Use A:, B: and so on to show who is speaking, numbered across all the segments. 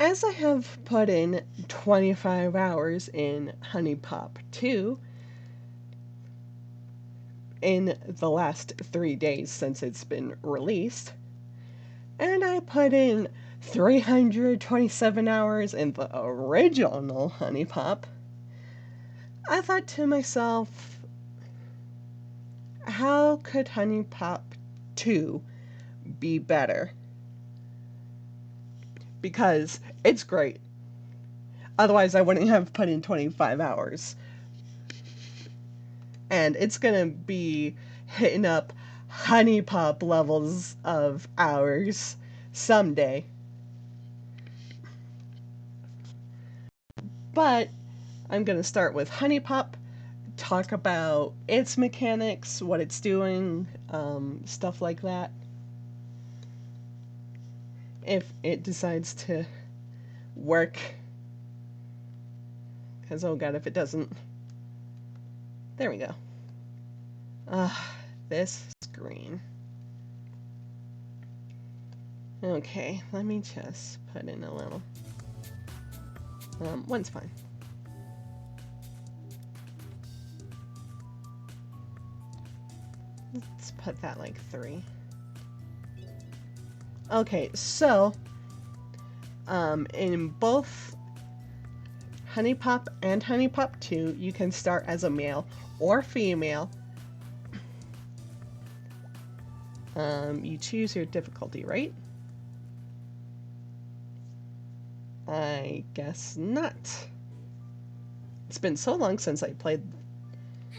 A: As I have put in 25 hours in Huniepop 2 in the last 3 days since it's been released, and I put in 327 hours in the original Huniepop, I thought to myself, how could Huniepop 2 be better? Because it's great. Otherwise, I wouldn't have put in 25 hours. And it's gonna be hitting up Huniepop levels of hours someday. But I'm gonna start with Huniepop, talk about its mechanics, what it's doing, stuff like that. If it decides to work, because oh god, if it doesn't. There we go. This screen. Okay, let me just put in a little. One's fine. Let's put that like 3. Okay, so in both Huniepop and Huniepop 2, you can start as a male or female. You choose your difficulty, right? I guess not. It's been so long since I played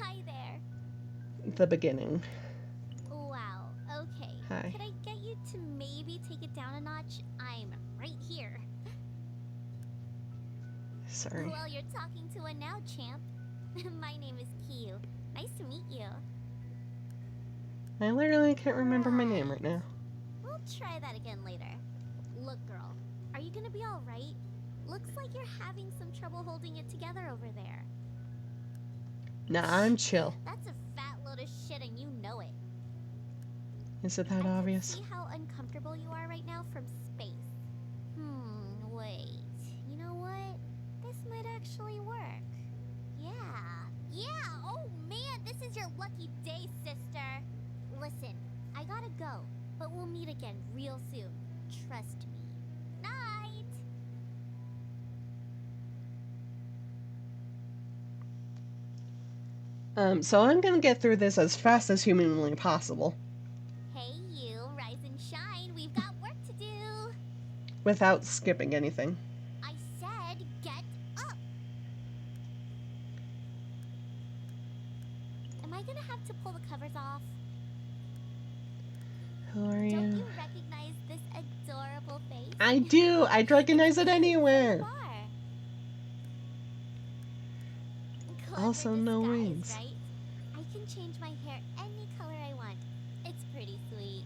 B: Hi there.
A: the beginning.
B: Wow, okay.
A: Hi.
B: Could I get you to maybe take it down a notch? I'm right here.
A: Sorry.
B: Well, you're talking to one now, champ. My name is Kiyu. Nice to meet you.
A: I literally can't remember my name right now.
B: We'll try that again later. Look, girl, are you gonna be alright? Looks like you're having some trouble holding it together over there.
A: Nah, I'm chill.
B: That's a fat load of shit and you know it.
A: Is it that
B: I can
A: obvious?
B: see how uncomfortable you are right now from space. Wait. You know what? This might actually work. Yeah, oh man, this is your lucky day, sister. Listen, I gotta go, but we'll meet again real soon. Trust me. Night!
A: So I'm gonna get through this as fast as humanly possible.
B: Hey you, rise and shine, we've got work to do.
A: Without skipping anything.
B: I said get up. Am I gonna have to pull the covers off?
A: Who are
B: Don't
A: you?
B: you recognize this adorable face?
A: I do! I'd recognize it anywhere! Also, no wings.
B: Right? I can change my hair any color I want. It's pretty sweet.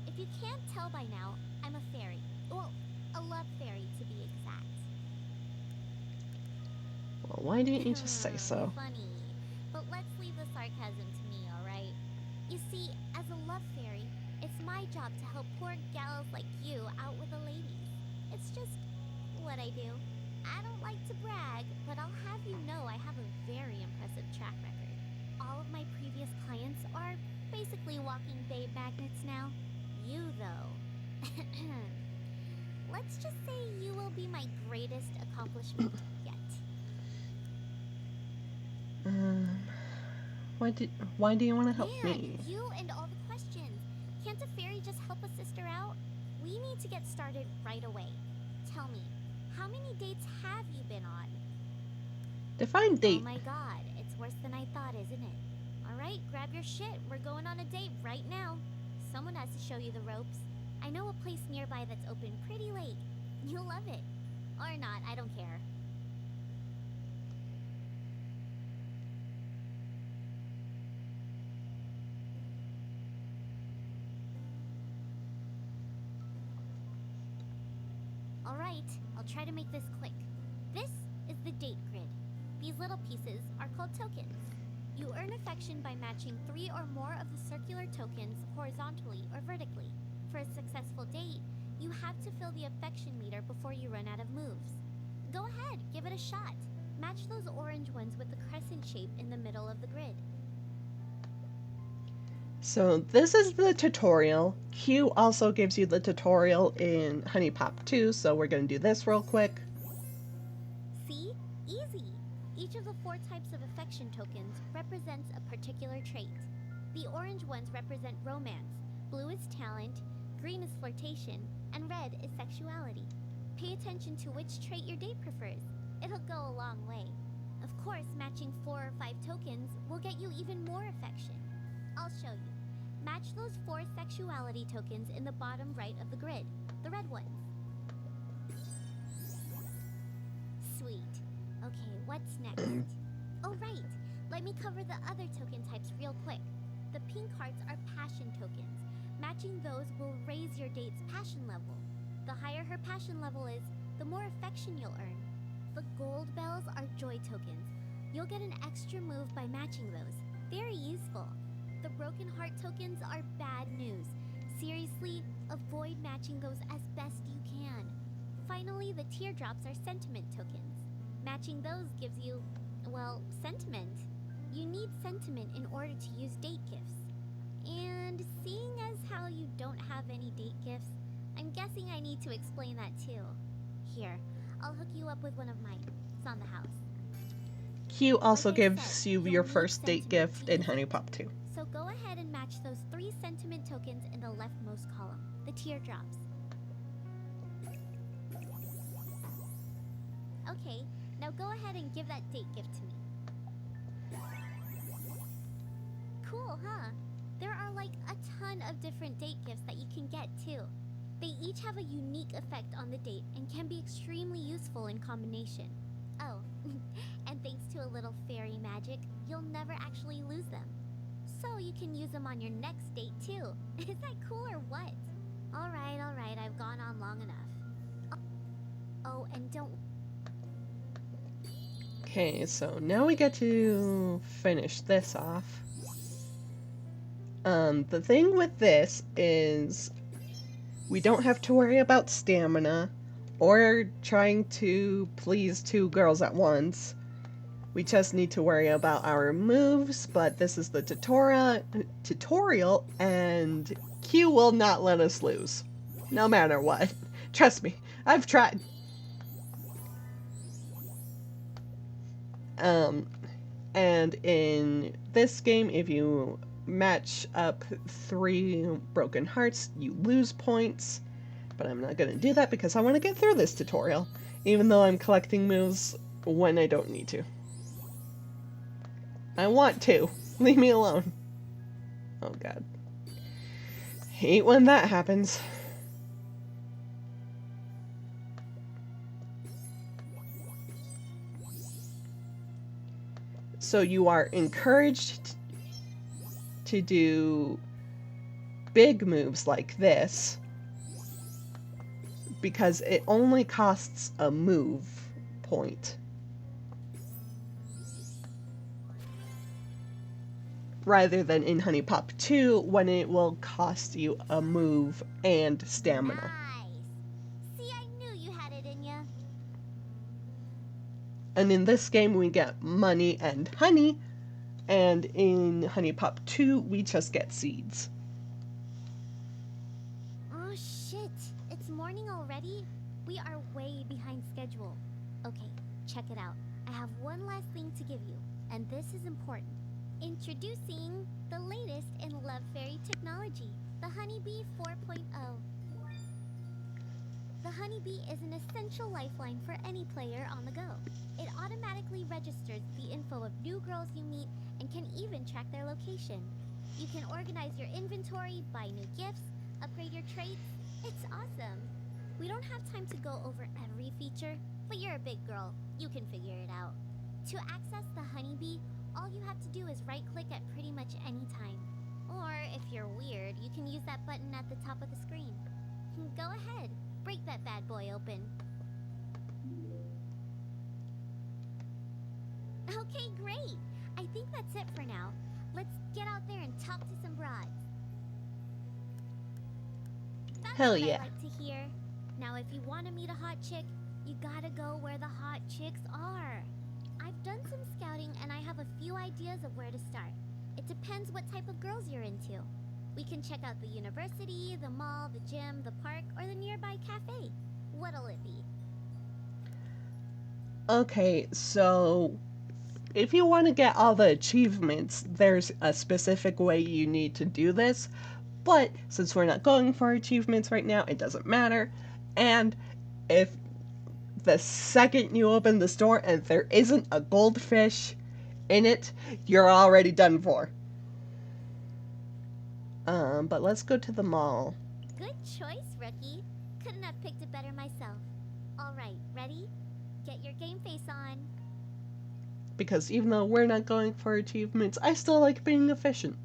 B: If you can't tell by now, I'm a fairy. Well, a love fairy to be exact.
A: Well, why didn't you just say so?
B: Funny. But let's leave the sarcasm to me, alright? You see, as a love fairy, it's my job to help poor gals like you out with the ladies. It's just what I do. I don't like to brag, but I'll have you know I have a very impressive track record. All of my previous clients are basically walking babe magnets now. You, though. Let's just say you will be my greatest accomplishment yet.
A: Why do you want to help
B: Man,
A: me?
B: you and all the questions. Can't a fairy just help a sister out? We need to get started right away. Tell me, how many dates have you been on?
A: Define date.
B: Oh my god, it's worse than I thought, isn't it? Alright, grab your shit. We're going on a date right now. Someone has to show you the ropes. I know a place nearby that's open pretty late. You'll love it. Or not, I don't care. Alright, I'll try to make this quick. This is the date grid. These little pieces are called tokens. You earn affection by matching 3 or more of the circular tokens horizontally or vertically. For a successful date, You have to fill the affection meter before you run out of moves. Go ahead, give it a shot. Match those orange ones with the crescent shape in the middle of the grid.
A: So this is the tutorial. Q also gives you the tutorial in Huniepop 2, so we're going to do this real quick.
B: See? Easy! Each of the 4 types of affection tokens represents a particular trait. The orange ones represent romance, blue is talent, green is flirtation, and red is sexuality. Pay attention to which trait your date prefers. It'll go a long way. Of course, matching 4 or 5 tokens will get you even more affection. I'll show you. Match those 4 sexuality tokens in the bottom right of the grid, the red ones. Sweet. Okay, what's next? Oh, right. Let me cover the other token types real quick. The pink hearts are passion tokens. Matching those will raise your date's passion level. The higher her passion level is, the more affection you'll earn. The gold bells are joy tokens. You'll get an extra move by matching those. Very useful. The broken heart tokens are bad news. Seriously, avoid matching those as best you can. Finally, the teardrops are sentiment tokens. Matching those gives you, well, sentiment. You need sentiment in order to use date gifts. And seeing as how you don't have any date gifts, I'm guessing I need to explain that too. Here, I'll hook you up with one of mine. It's on the house.
A: Q also
B: Like I
A: gives
B: said,
A: you
B: you'll
A: your
B: need
A: first date
B: sentiment
A: gift
B: to
A: in
B: use it.
A: Huniepop 2.
B: So go ahead and match those 3 sentiment tokens in the leftmost column, the teardrops. Okay, now go ahead and give that date gift to me. Cool, huh? There are like a ton of different date gifts that you can get too. They each have a unique effect on the date and can be extremely useful in combination. Oh, and thanks to a little fairy magic, you'll never actually lose them. So you can use them on your next date too. Is that cool or what? Alright, I've gone on long enough. Oh, and don't...
A: Okay, so now we get to finish this off. The thing with this is we don't have to worry about stamina or trying to please 2 girls at once. We just need to worry about our moves, but this is the tutorial, and Q will not let us lose, no matter what. Trust me, I've tried. And in this game, if you match up 3 broken hearts, you lose points. But I'm not going to do that because I want to get through this tutorial, even though I'm collecting moves when I don't need to. I want to. Leave me alone. Oh god. Hate when that happens. So you are encouraged to do big moves like this because it only costs a move point. Rather than in Huniepop 2 when it will cost you a move and stamina.
B: Nice! See, I knew you had it in ya.
A: And in this game we get money and honey, and in Huniepop 2 we just get seeds.
B: Oh shit, it's morning already? We are way behind schedule. Okay, check it out. I have one last thing to give you, and this is important. Introducing the latest in Love Fairy technology, the Honeybee 4.0. The Honeybee is an essential lifeline for any player on the go. It automatically registers the info of new girls you meet and can even track their location. You can organize your inventory, buy new gifts, upgrade your traits. It's awesome. We don't have time to go over every feature, but you're a big girl. You can figure it out. To access the Honeybee, all you have to do is right-click at pretty much any time. Or, if you're weird, you can use that button at the top of the screen. Go ahead, break that bad boy open. Okay, great! I think that's it for now. Let's get out there and talk to some broads. That's
A: Hell
B: what I
A: yeah.
B: like to hear. Now, if you want to meet a hot chick, you gotta go where the hot chicks are. I've done some scouting and I have a few ideas of where to start. It depends what type of girls you're into. We can check out the university, the mall, the gym, the park, or the nearby cafe. What'll it be?
A: Okay, so if you want to get all the achievements, there's a specific way you need to do this. But since we're not going for achievements right now, it doesn't matter. And if the second you open the store and there isn't a goldfish in it, you're already done for. But let's go to the mall.
B: Good choice, rookie. Couldn't have picked it better myself. Alright, ready? Get your game face on.
A: Because even though we're not going for achievements, I still like being efficient.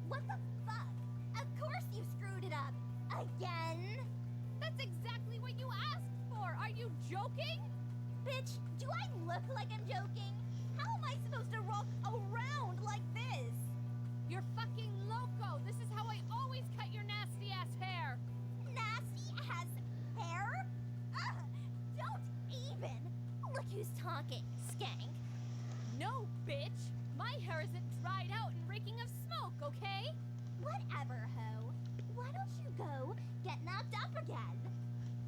B: What the fuck? Of course you screwed it up. Again?
C: That's exactly what you asked for! Are you joking?
B: Bitch, do I look like I'm joking? How am I supposed to rock around like this?
C: You're fucking loco! This is how I always cut your nasty ass hair!
B: Nasty ass hair? Ugh, don't even. Look who's talking, skank.
C: No, bitch! My hair isn't dried out and reeking of smoke, okay?
B: Whatever, ho. Why don't you go get knocked up again?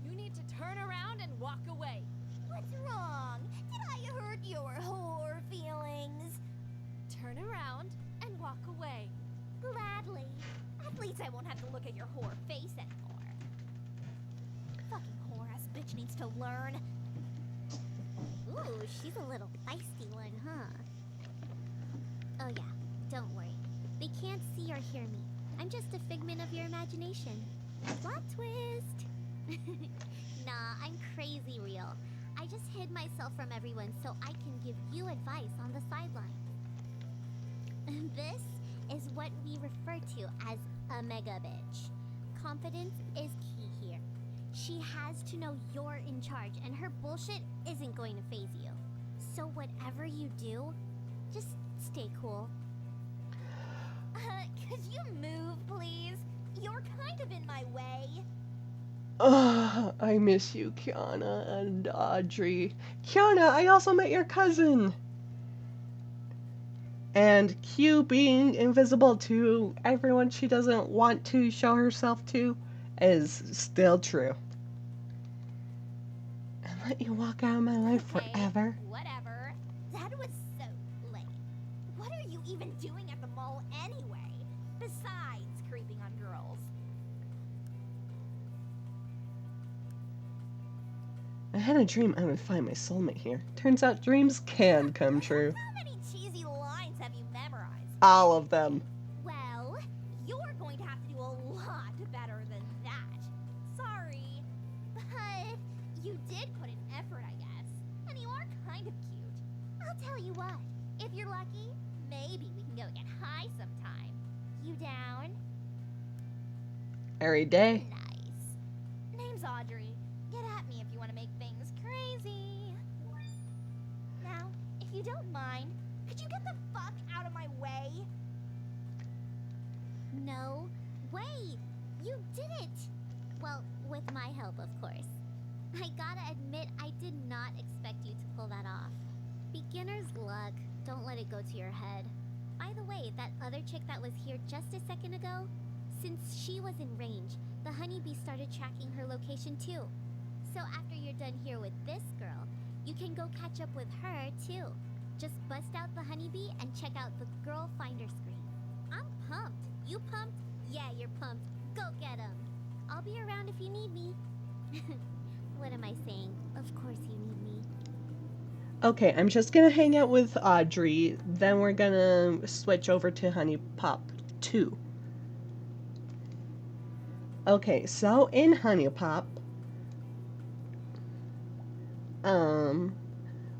C: You need to turn around and walk away.
B: What's wrong? Did I hurt your whore feelings?
C: Turn around and walk away.
B: Gladly. At least I won't have to look at your whore face anymore. Fucking whore-ass bitch needs to learn. Ooh, she's a little feisty one, huh? Oh yeah, don't worry. They can't see or hear me. I'm just a figment of your imagination. Plot twist! Nah, I'm crazy real. I just hid myself from everyone so I can give you advice on the sidelines. This is what we refer to as a mega bitch. Confidence is key here. She has to know you're in charge and her bullshit isn't going to phase you. So whatever you do, just stay cool. Could you move, please? You're kind of in my way.
A: Ugh, I miss you, Kiana and Audrey. Kiana, I also met your cousin. And Q being invisible to everyone she doesn't want to show herself to is still true. And let you walk out of my life forever.
B: Whatever. That was so lame. What are you even doing at the mall anyway? Besides creeping on girls.
A: I had a dream I would find my soulmate here. Turns out dreams can come true.
B: How many cheesy lines have you memorized?
A: All of them.
B: Well, you're going to have to do a lot better than that. Sorry. But you did put in effort, I guess. And you are kind of cute. I'll tell you what. If you're lucky, maybe we can go get high sometime. You down?
A: Every day.
B: Nice. Name's Audrey. Get at me if you want to make things crazy. Now, if you don't mind, could you get the fuck out of my way? No way! You did it! Well, with my help, of course. I gotta admit, I did not expect you to pull that off. Beginner's luck. Don't let it go to your head. By the way, that other chick that was here just a second ago, since she was in range, the honeybee started tracking her location too. So after you're done here with this girl, you can go catch up with her too. Just bust out the honeybee and check out the girl finder screen. I'm pumped. You pumped? Yeah, you're pumped. Go get 'em. I'll be around if you need me. What am I saying? Of course you need me.
A: Okay, I'm just gonna hang out with Audrey, then we're gonna switch over to Huniepop 2. Okay, so in Huniepop,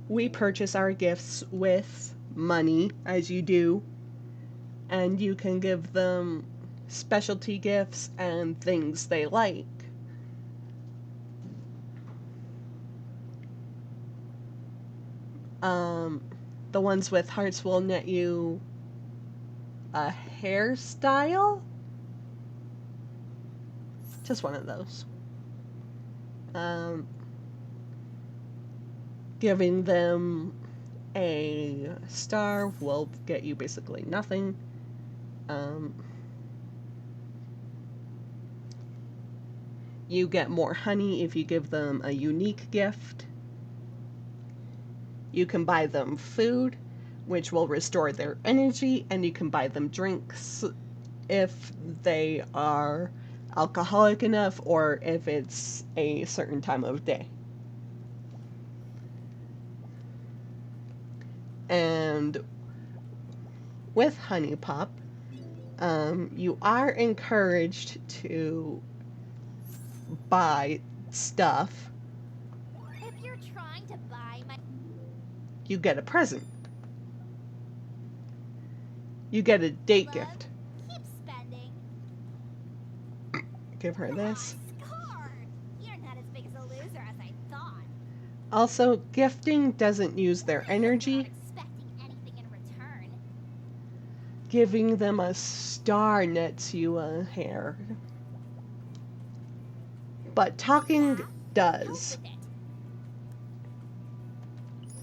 A: we purchase our gifts with money, as you do, and you can give them specialty gifts and things they like. The ones with hearts will net you a hairstyle. Just one of those. Giving them a star will get you basically nothing. You get more honey if you give them a unique gift. You can buy them food, which will restore their energy, and you can buy them drinks if they are alcoholic enough or if it's a certain time of day. And with Huniepop, you are encouraged to buy stuff.
C: If you're trying to buy my...
A: You get a present. You get a date
C: Love,
A: gift.
C: keep spending.
A: Give her this.
C: Scar! You're not as big as a loser as I thought.
A: Also, gifting doesn't use their
C: Not
A: energy.
C: expecting anything in return.
A: Giving them a star nets you a hair. But talking does.
C: Cope with it.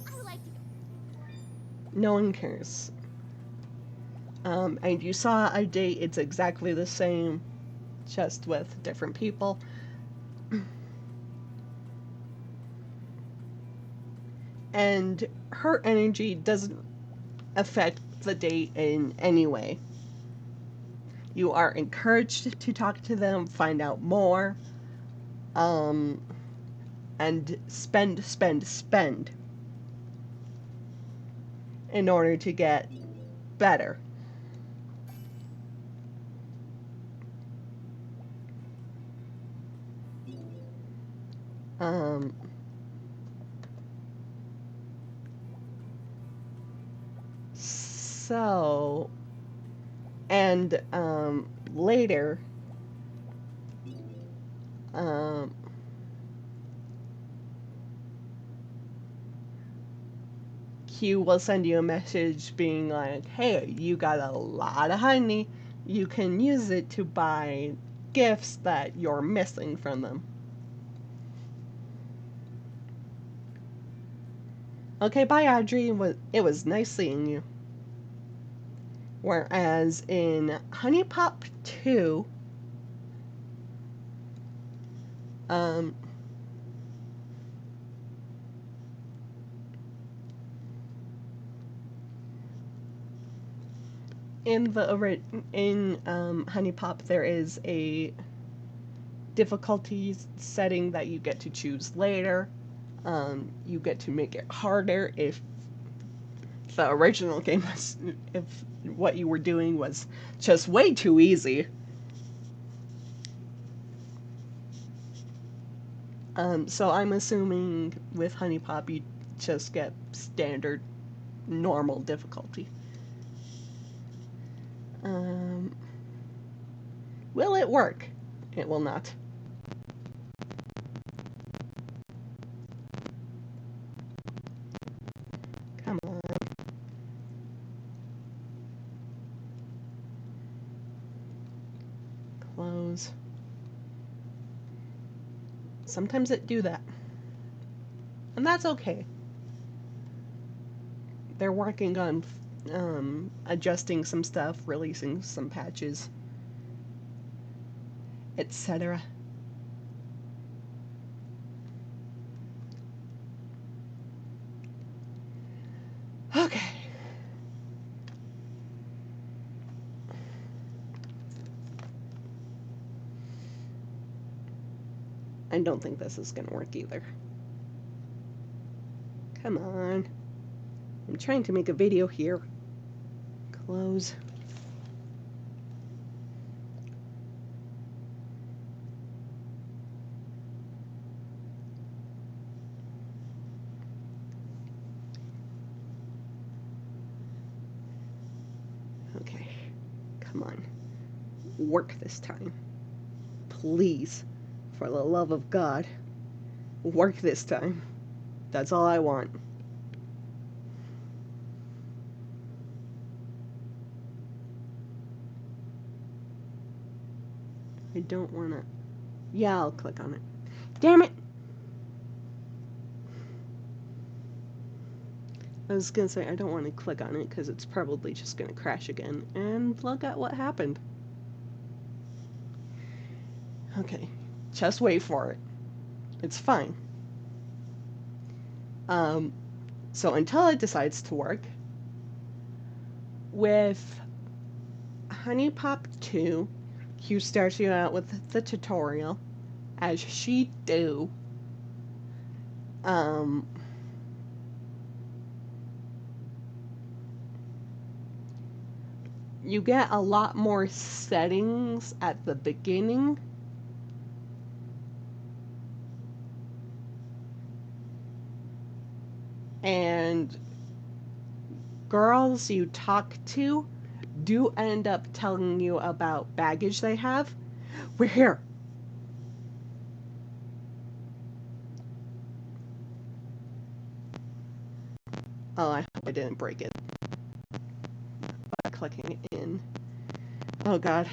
C: I like to
A: No one cares. And you saw a date, it's exactly the same, just with different people. And her energy doesn't affect the date in any way. You are encouraged to talk to them, find out more, and spend in order to get better. So, and later, Q will send you a message being like, hey, you got a lot of honey. You can use it to buy gifts that you're missing from them. Okay, bye, Audrey. It was nice seeing you. Whereas in Huniepop 2, in Huniepop there is a difficulty setting that you get to choose later. You get to make it harder if the original game was, if what you were doing was just way too easy. So I'm assuming with Huniepop you just get standard normal difficulty. Will it work? It will not. Come on. Close. Sometimes it do that. And that's okay. They're working on adjusting some stuff, releasing some patches, etc. Okay. I don't think this is gonna work either. Come on. I'm trying to make a video here. Close. Okay. Come on. Work this time. Please. For the love of God. Work this time. That's all I want. I don't want to. Yeah, I'll click on it. Damn it! I was gonna say I don't want to click on it because it's probably just gonna crash again. And look at what happened. Okay, just wait for it. It's fine. So until it decides to work, with Huniepop 2, Q starts you out with the tutorial, as she do. You get a lot more settings at the beginning. And girls you talk to do end up telling you about baggage they have. We're here. Oh, I hope I didn't break it by clicking in. Oh god.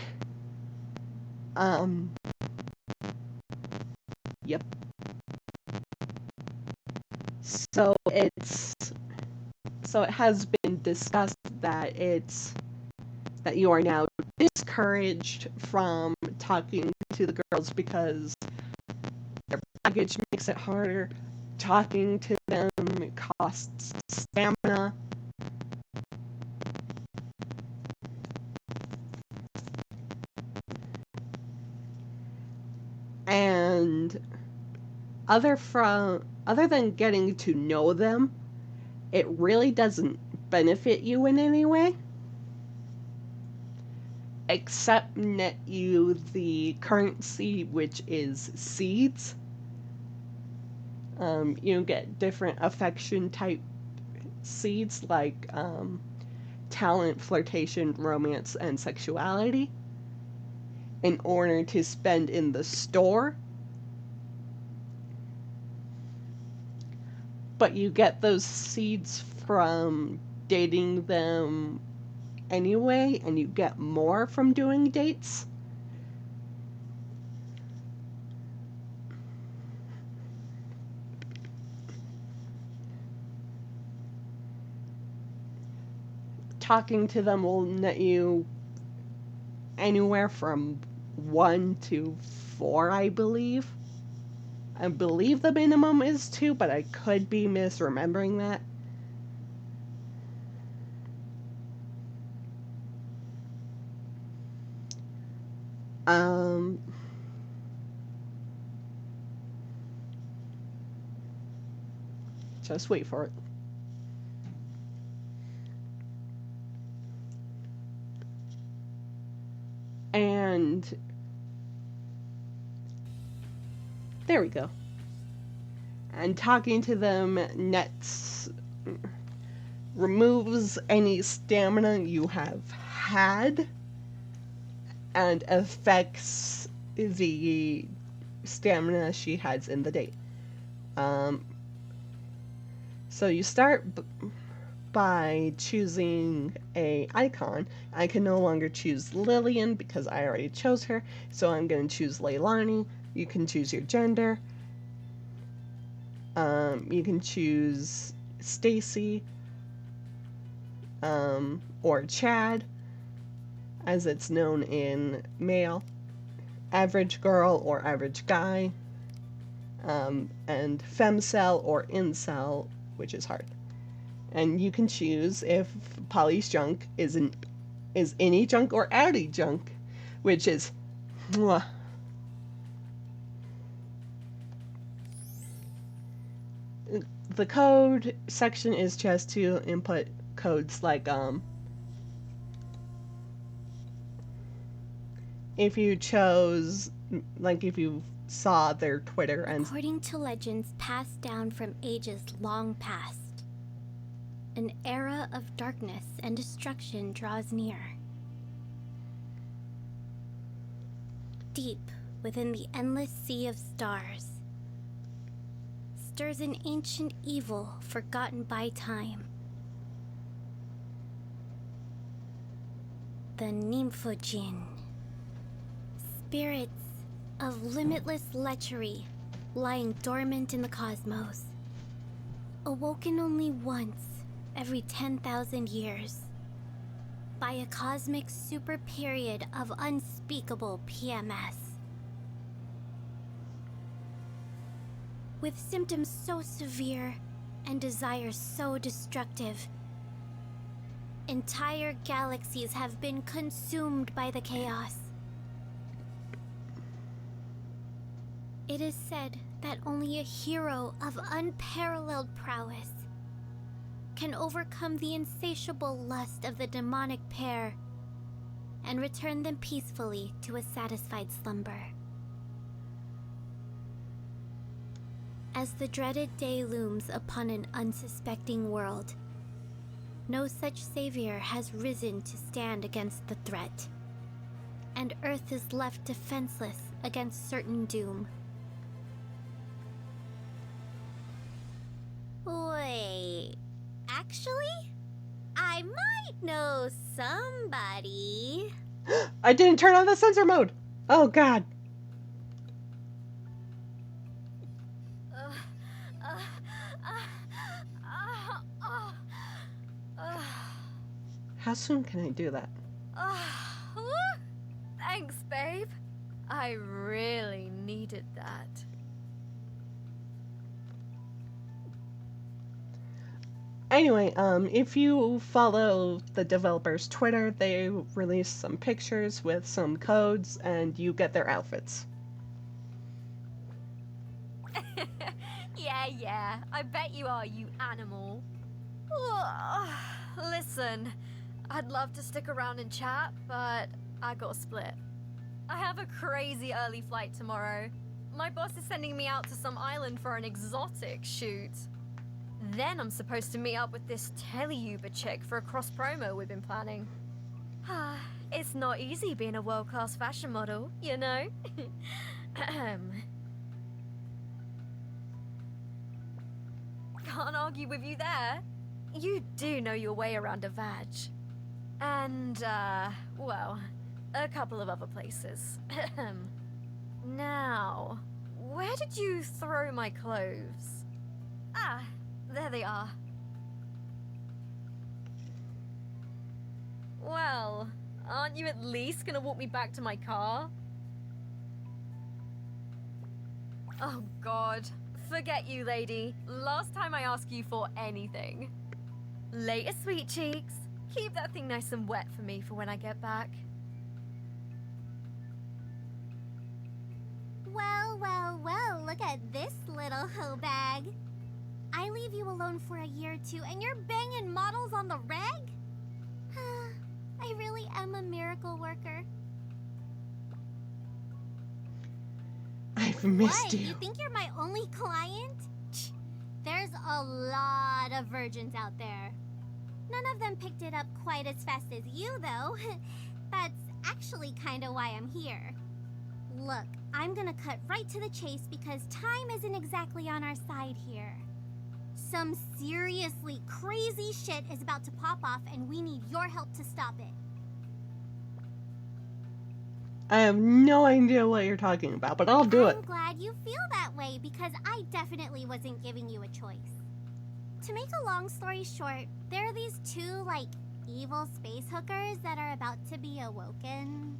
A: Yep. So it has been discussed that you are now discouraged from talking to the girls because their baggage makes it harder. Talking to them costs stamina. And other than getting to know them, it really doesn't benefit you in any way. Except net you the currency, which is seeds. You get different affection type seeds like talent, flirtation, romance, and sexuality in order to spend in the store. But you get those seeds from dating them anyway, and you get more from doing dates. Talking to them will net you anywhere from 1 to 4, I believe. I believe the minimum is 2, but I could be misremembering that. Just wait for it. And there we go. And talking to them nets removes any stamina you have had and affects the stamina she has in the date. So you start by choosing a icon. I can no longer choose Lillian because I already chose her, so I'm going to choose Leilani. You can choose your gender. You can choose Stacy or Chad, as it's known in male, average girl or average guy, and femcel or incel, which is hard. And you can choose if Polly's junk is any junk or outie junk, which is mwah. The code section is just to input codes like if you chose, like if you saw their Twitter and
B: According to legends passed down from ages long past, an era of darkness and destruction draws near. Deep within the endless sea of stars stirs an ancient evil forgotten by time. The Nymphojin Spirits of limitless lechery lying dormant in the cosmos, awoken only once every 10,000 years by a cosmic super period of unspeakable PMS. With symptoms so severe and desires so destructive, entire galaxies have been consumed by the chaos. It is said that only a hero of unparalleled prowess can overcome the insatiable lust of the demonic pair and return them peacefully to a satisfied slumber. As the dreaded day looms upon an unsuspecting world, no such savior has risen to stand against the threat, and Earth is left defenseless against certain doom. Wait, actually, I might know somebody.
A: I didn't turn on the sensor mode. Oh god. How soon can I do that?
C: Thanks, babe. I really needed that.
A: Anyway, if you follow the developer's Twitter, they release some pictures with some codes, and you get their outfits.
C: Yeah, I bet you are, you animal. Listen, I'd love to stick around and chat, but I gotta split. I have a crazy early flight tomorrow. My boss is sending me out to some island for an exotic shoot. Then I'm supposed to meet up with this tele-Uber chick for a cross-promo we've been planning. It's not easy being a world-class fashion model, you know? Can't argue with you there. You do know your way around a vag. And, well, a couple of other places. Now, where did you throw my clothes? Ah, there they are. Well, aren't you at least gonna walk me back to my car? Oh god, forget you, lady. Last time I asked you for anything. Later, sweet cheeks. Keep that thing nice and wet for me for when I get back.
B: Well, look at this little hoe bag. I leave you alone for a year or two and you're banging models on the reg? I really am a miracle worker.
A: I've missed
B: What?
A: you.
B: You think you're my only client? There's a lot of virgins out there. None of them picked it up quite as fast as you, though. That's actually kind of why I'm here. Look, I'm gonna cut right to the chase because time isn't exactly on our side here. Some seriously crazy shit is about to pop off and we need your help to stop it.
A: I have no idea what you're talking about, but I'll do it.
B: I'm glad you feel that way because I definitely wasn't giving you a choice. To make a long story short, there are these two, evil space hookers that are about to be awoken.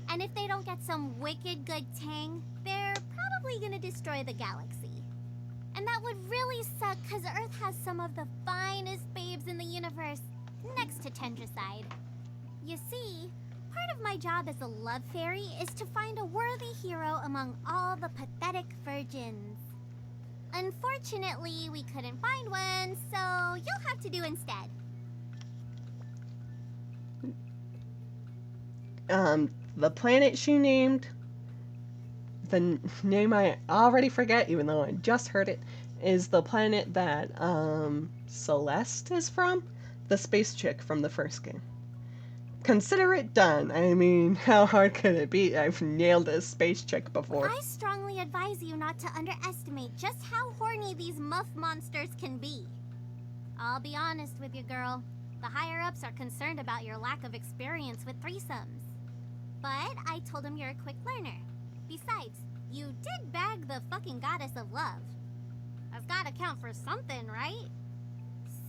B: And if they don't get some wicked good tang, they're probably gonna destroy the galaxy. And that would really suck because Earth has some of the finest babes in the universe, next to Tendraside. You see, part of my job as a love fairy is to find a worthy hero among all the pathetic virgins. Unfortunately, we couldn't find one, so you'll have to do instead.
A: The planet she named, the name I already forget, even though I just heard it, is the planet that Celeste is from, the space chick from the first game. Consider it done. I mean, how hard could it be? I've nailed a space chick before.
B: I strongly advise you not to underestimate just how horny these muff monsters can be. I'll be honest with you, girl. The higher-ups are concerned about your lack of experience with threesomes. But I told him you're a quick learner. Besides, you did bag the fucking goddess of love. That's gotta count for something, right?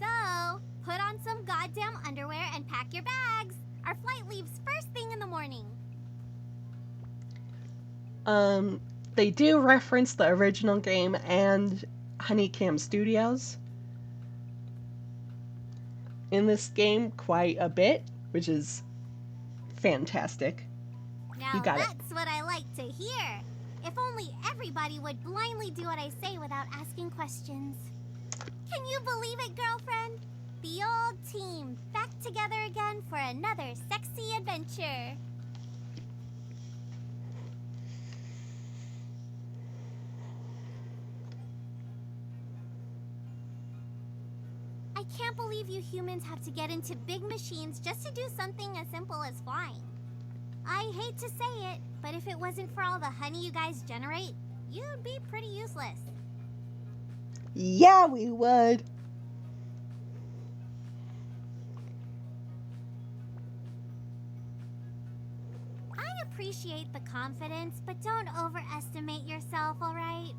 B: So, put on some goddamn underwear and pack your bags. Our flight leaves first thing in the morning.
A: They do reference the original game and Honeycam Studios in this game quite a bit, which is fantastic.
B: Now
A: You got it.
B: that's what I like to hear. If only everybody would blindly do what I say without asking questions. Can you believe it, girlfriend? The old team back together again for another sexy adventure. I can't believe you humans have to get into big machines just to do something as simple as flying. I hate to say it, but if it wasn't for all the honey you guys generate, you'd be pretty useless.
A: Yeah, we would.
B: I appreciate the confidence, but don't overestimate yourself, alright?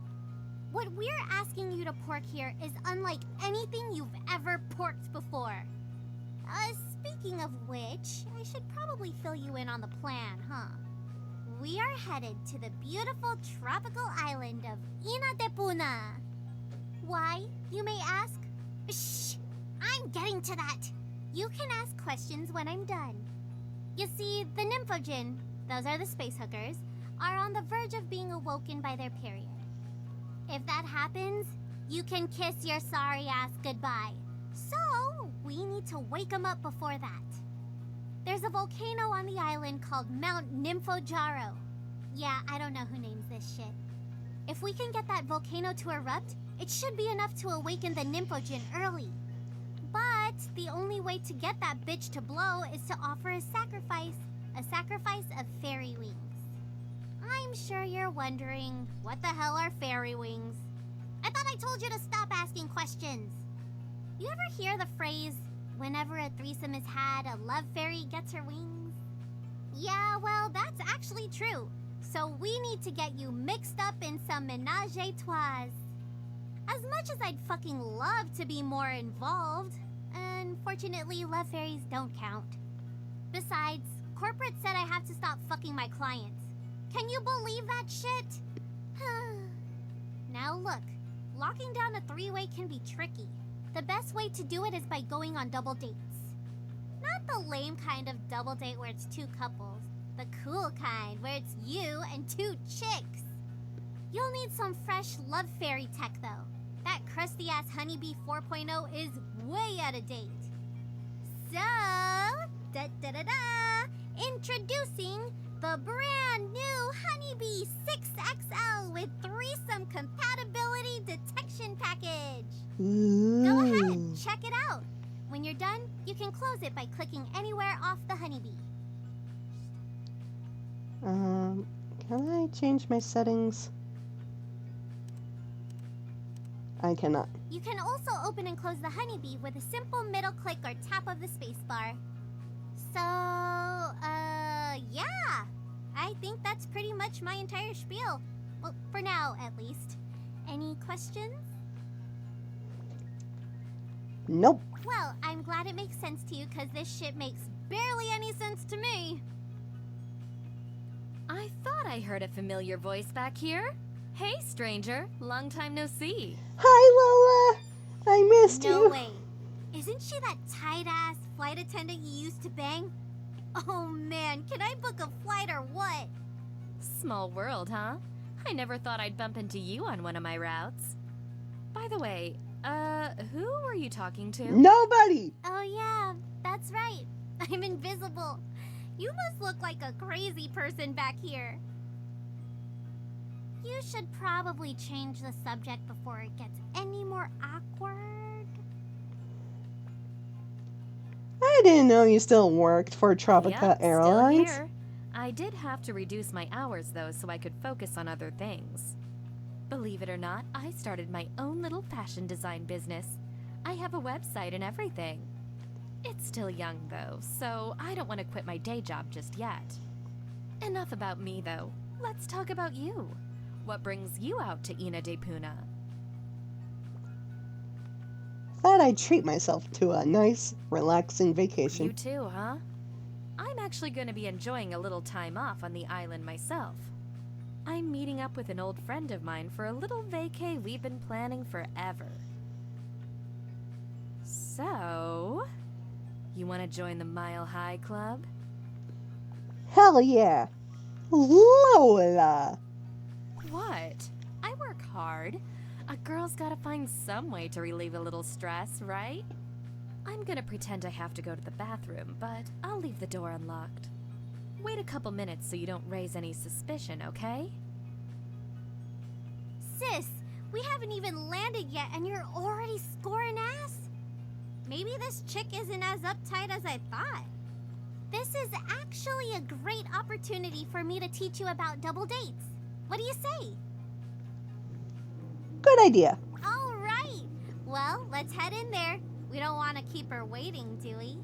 B: What we're asking you to pork here is unlike anything you've ever porked before. Speaking of which, I should probably fill you in on the plan, huh? We are headed to the beautiful tropical island of Inatepuna. Why, you may ask? Shh! I'm getting to that. You can ask questions when I'm done. You see, the Nymphojin, those are the space hookers, are on the verge of being awoken by their period. If that happens, you can kiss your sorry ass goodbye. So, we need to wake them up before that. There's a volcano on the island called Mount Nymphojaro. Yeah, I don't know who names this shit. If we can get that volcano to erupt, it should be enough to awaken the Nymphojin early. But the only way to get that bitch to blow is to offer a sacrifice of fairy wings. I'm sure you're wondering, what the hell are fairy wings? I thought I told you to stop asking questions. You ever hear the phrase, whenever a threesome is had, a love fairy gets her wings? Yeah, well, that's actually true. So we need to get you mixed up in some menage a trois. As much as I'd fucking love to be more involved, unfortunately, love fairies don't count. Besides, corporate said I have to stop fucking my clients. Can you believe that shit? Now look, locking down a three-way can be tricky. The best way to do it is by going on double dates. Not the lame kind of double date where it's two couples. The cool kind where it's you and two chicks. You'll need some fresh love fairy tech though. That crusty-ass Honeybee 4.0 is way out of date. So, introducing the brand new Honeybee 6XL with threesome compatibility detection package.
A: Ooh.
B: Go ahead, check it out. When you're done, you can close it by clicking anywhere off the Honeybee.
A: Can I change my settings? I cannot.
B: You can also open and close the Honeybee with a simple middle click or tap of the spacebar. So, yeah. I think that's pretty much my entire spiel. Well, for now, at least. Any questions?
A: Nope.
B: Well, I'm glad it makes sense to you, because this shit makes barely any sense to me.
C: I thought I heard a familiar voice back here. Hey, stranger. Long time no see.
A: Hi, Lola. I missed
B: No
A: you.
B: way. Isn't she that tight-ass flight attendant you used to bang? Oh man, can I book a flight or what?
C: Small world, huh? I never thought I'd bump into you on one of my routes. By the way, who were you talking to?
A: Nobody.
B: Oh yeah, that's right. I'm invisible. You must look like a crazy person back here. You should probably change the subject before it gets any more awkward.
A: I didn't know you still worked for Tropica
C: Yep,
A: Airlines.
C: Still here. I did have to reduce my hours though so I could focus on other things. Believe it or not, I started my own little fashion design business. I have a website and everything. It's still young though, so I don't want to quit my day job just yet. Enough about me, though. Let's talk about you. What brings you out to Ina de Puna?
A: Thought I'd treat myself to a nice, relaxing vacation.
C: You too, huh? I'm actually going to be enjoying a little time off on the island myself. I'm meeting up with an old friend of mine for a little vacay we've been planning forever. So, you want to join the Mile High Club?
A: Hell yeah! Lola!
C: What? I work hard. A girl's gotta find some way to relieve a little stress, right? I'm gonna pretend I have to go to the bathroom, but I'll leave the door unlocked. Wait a couple minutes so you don't raise any suspicion, okay?
B: Sis, we haven't even landed yet and you're already scoring ass? Maybe this chick isn't as uptight as I thought. This is actually a great opportunity for me to teach you about double dates. What do you say?
A: Good idea.
B: All right. Well, let's head in there. We don't want to keep her waiting, do we?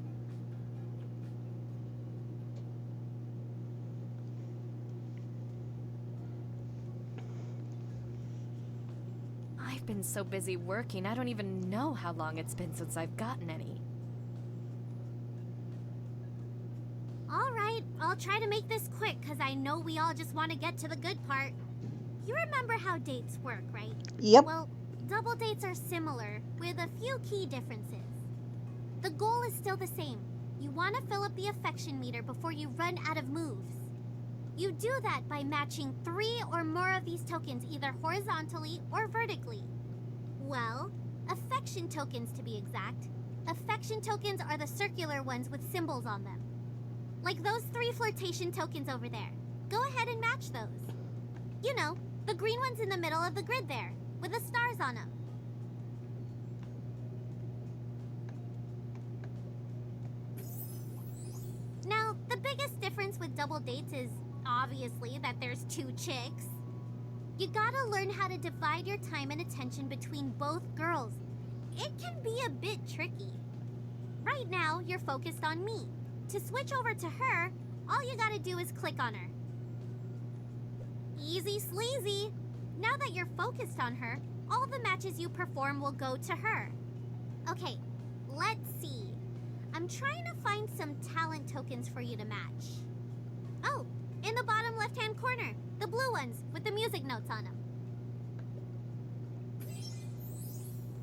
C: I've been so busy working, I don't even know how long it's been since I've gotten any.
B: All right, I'll try to make this quick because I know we all just want to get to the good part. You remember how dates work, right?
A: Yep.
B: Well, double dates are similar with a few key differences. The goal is still the same. You want to fill up the affection meter before you run out of moves. You do that by matching 3 or more of these tokens either horizontally or vertically. Well, affection tokens to be exact. Affection tokens are the circular ones with symbols on them. Like those 3 flirtation tokens over there. Go ahead and match those. You know, the green ones in the middle of the grid there, with the stars on them. Now, the biggest difference with double dates is obviously that there's 2 chicks. You gotta learn how to divide your time and attention between both girls. It can be a bit tricky. Right now, you're focused on me. To switch over to her, all you gotta do is click on her. Easy sleazy. Now that you're focused on her, all the matches you perform will go to her. Okay, let's see. I'm trying to find some talent tokens for you to match. Oh, in the bottom left-hand corner, the blue ones with the music notes on them.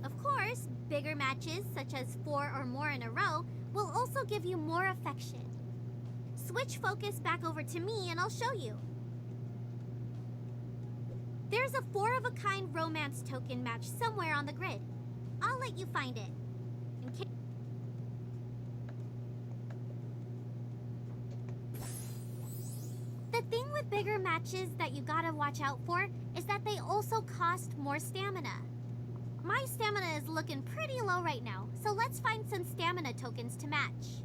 B: Of course, bigger matches, such as 4 or more in a row, will also give you more affection. Switch focus back over to me and I'll show you. There's a 4-of-a-kind romance token match somewhere on the grid. I'll let you find it. The thing with bigger matches that you gotta watch out for is that they also cost more stamina. My stamina is looking pretty low right now, so let's find some stamina tokens to match.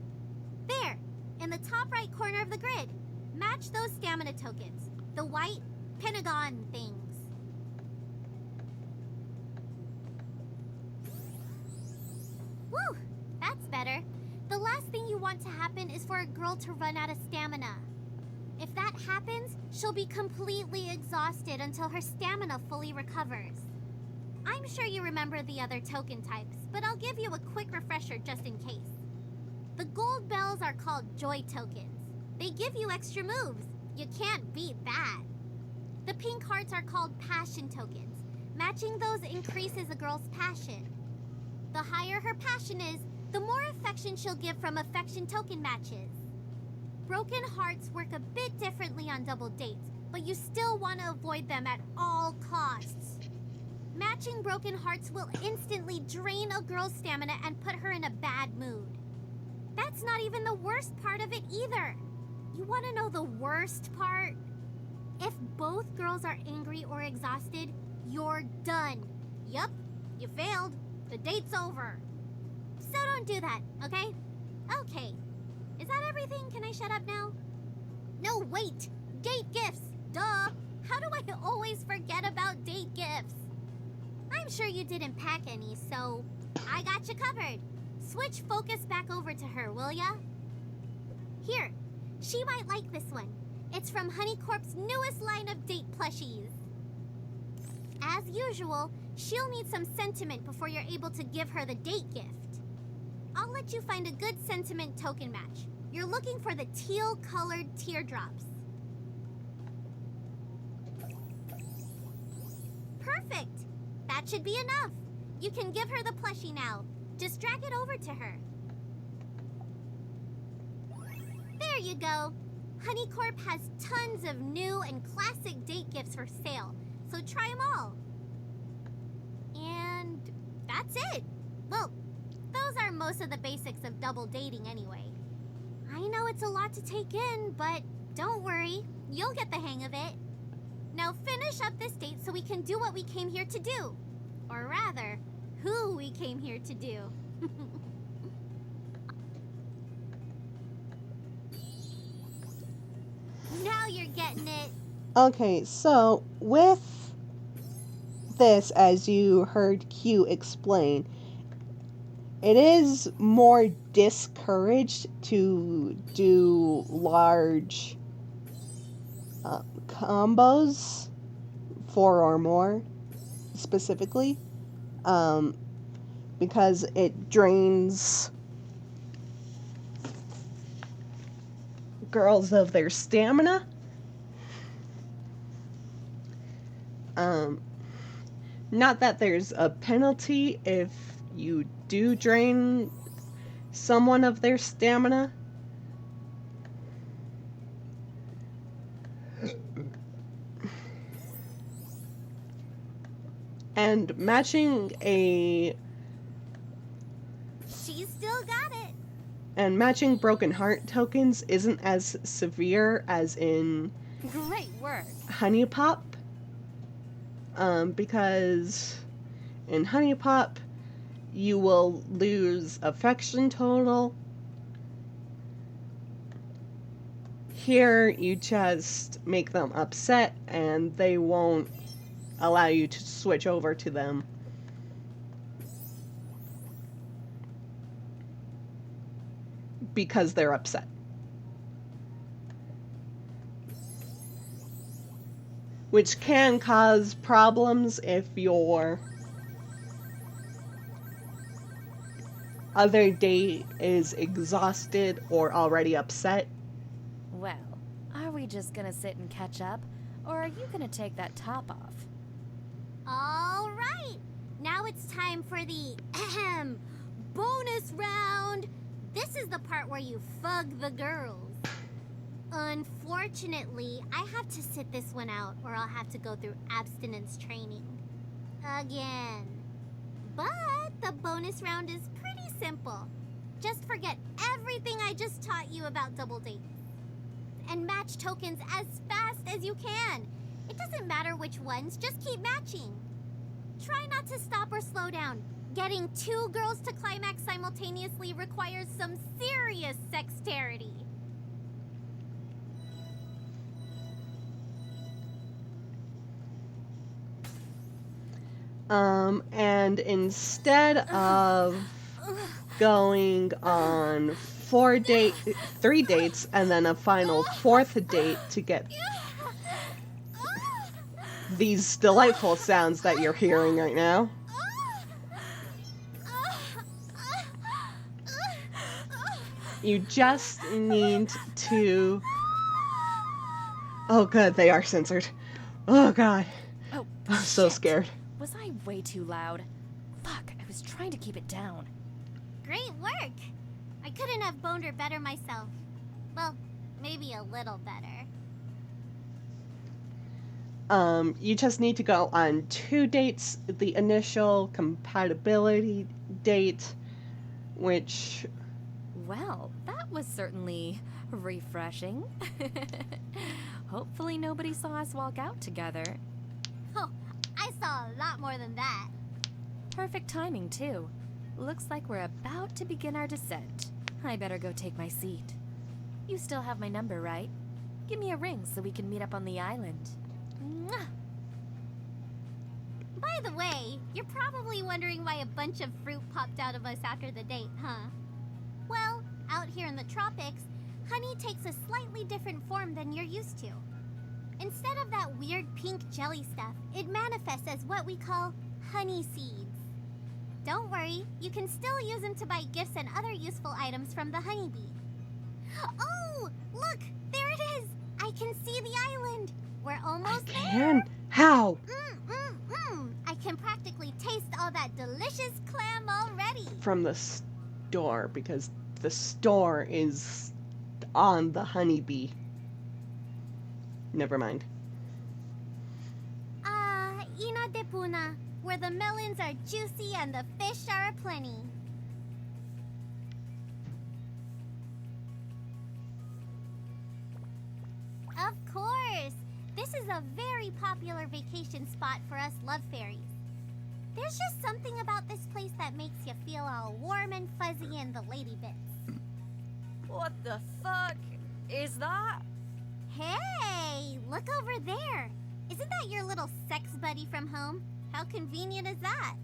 B: There, in the top right corner of the grid, match those stamina tokens, the white pentagon things. Woo, that's better. The last thing you want to happen is for a girl to run out of stamina. If that happens, she'll be completely exhausted until her stamina fully recovers. I'm sure you remember the other token types, but I'll give you a quick refresher just in case. The gold bells are called joy tokens. They give you extra moves. You can't beat that. The pink hearts are called passion tokens. Matching those increases a girl's passion. The higher her passion is, the more affection she'll give from affection token matches. Broken hearts work a bit differently on double dates, but you still want to avoid them at all costs. Matching broken hearts will instantly drain a girl's stamina and put her in a bad mood. That's not even the worst part of it either. You want to know the worst part? If both girls are angry or exhausted, you're done. Yup, you failed. The date's over. So don't do that, okay? Okay. Is that everything? Can I shut up now? No, wait! Date gifts! Duh! How do I always forget about date gifts? I'm sure you didn't pack any, so I got you covered. Switch focus back over to her, will ya? Here, she might like this one. It's from Honeycorp's newest line of date plushies. As usual, she'll need some sentiment before you're able to give her the date gift. I'll let you find a good sentiment token match. You're looking for the teal-colored teardrops. Perfect! That should be enough. You can give her the plushie now. Just drag it over to her. There you go. Honeycorp has tons of new and classic date gifts for sale, so try them all. And that's it. Well, those are most of the basics of double dating anyway. I know it's a lot to take in, but don't worry, you'll get the hang of it. Now finish up this date so we can do what we came here to do. Or rather, who we came here to do. Now you're getting it.
A: Okay, so with this, as you heard Q explain, it is more discouraged to do large combos, 4 or more specifically, because it drains girls of their stamina. Not that there's a penalty if you do drain someone of their stamina. And matching a...
B: She's still got it.
A: And matching broken heart tokens isn't as severe as in
C: Great work.
A: Huniepop. Because in Huniepop, you will lose affection total. Here, you just make them upset and they won't allow you to switch over to them. Because they're upset. Which can cause problems if your other date is exhausted or already upset.
D: Well, are we just gonna sit and catch up, or are you gonna take that top off?
B: All right. Now it's time for the bonus round. This is the part where you fug the girls. Unfortunately, I have to sit this one out or I'll have to go through abstinence training. Again. But the bonus round is pretty simple. Just forget everything I just taught you about double dates. And match tokens as fast as you can. It doesn't matter which ones, just keep matching. Try not to stop or slow down. Getting 2 girls to climax simultaneously requires some serious sexterity.
A: And instead of going on 3 dates and then a final 4th date to get these delightful sounds that you're hearing right now, you just need to... Oh good, they are censored. Oh god.
D: Oh,
A: I'm so
D: shit.
A: scared.
D: Was I way too loud? Fuck, I was trying to keep it down.
B: Great work. I couldn't have boned her better myself. Well, maybe a little better.
A: You just need to go on 2 dates. The initial compatibility date, which...
D: Well, that was certainly refreshing. Hopefully nobody saw us walk out together.
B: Oh, I saw a lot more than that.
D: Perfect timing, too. Looks like we're about to begin our descent. I better go take my seat. You still have my number, right? Give me a ring so we can meet up on the island. Mwah!
B: By the way, you're probably wondering why a bunch of fruit popped out of us after the date, huh? Well, out here in the tropics, honey takes a slightly different form than you're used to. Instead of that weird pink jelly stuff, it manifests as what we call honey seeds. Don't worry, you can still use them to buy gifts and other useful items from the honeybee. Oh, look, there it is. I can see the island. We're almost there.
A: Can? How?
B: I can practically taste all that delicious clam already.
A: From the store, because the store is on the honeybee. Never mind.
B: Ina de Puna, where the melons are juicy and the fish are aplenty. Of course! This is a very popular vacation spot for us love fairies. There's just something about this place that makes you feel all warm and fuzzy in the lady bits.
C: What the fuck is that?
B: Hey, look over there. Isn't that your little sex buddy from home? How convenient is that?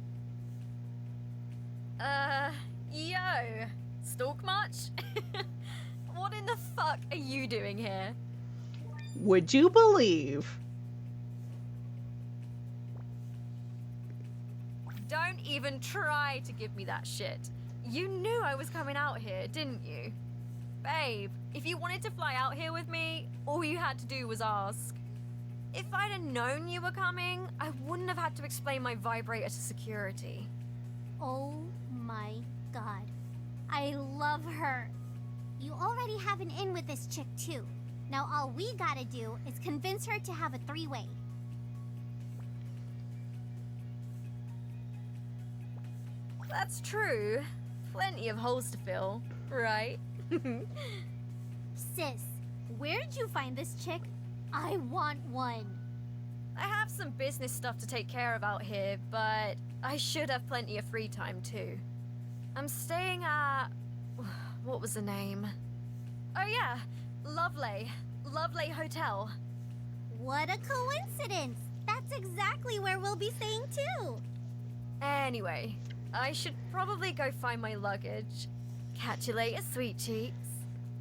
C: Yo. Stalk much? What in the fuck are you doing here?
A: Would you believe?
C: Don't even try to give me that shit. You knew I was coming out here, didn't you? Babe, if you wanted to fly out here with me, all you had to do was ask. If I'd have known you were coming, I wouldn't have had to explain my vibrator to security.
B: Oh my god. I love her. You already have an in with this chick too. Now all we gotta do is convince her to have a three-way.
C: That's true. Plenty of holes to fill, right?
B: Sis, where'd you find this chick? I want one.
C: I have some business stuff to take care of out here, but I should have plenty of free time too. I'm staying at... what was the name? Oh yeah, Lovely Hotel.
B: What a coincidence! That's exactly where we'll be staying too.
C: Anyway, I should probably go find my luggage. Catch you later, sweet cheeks.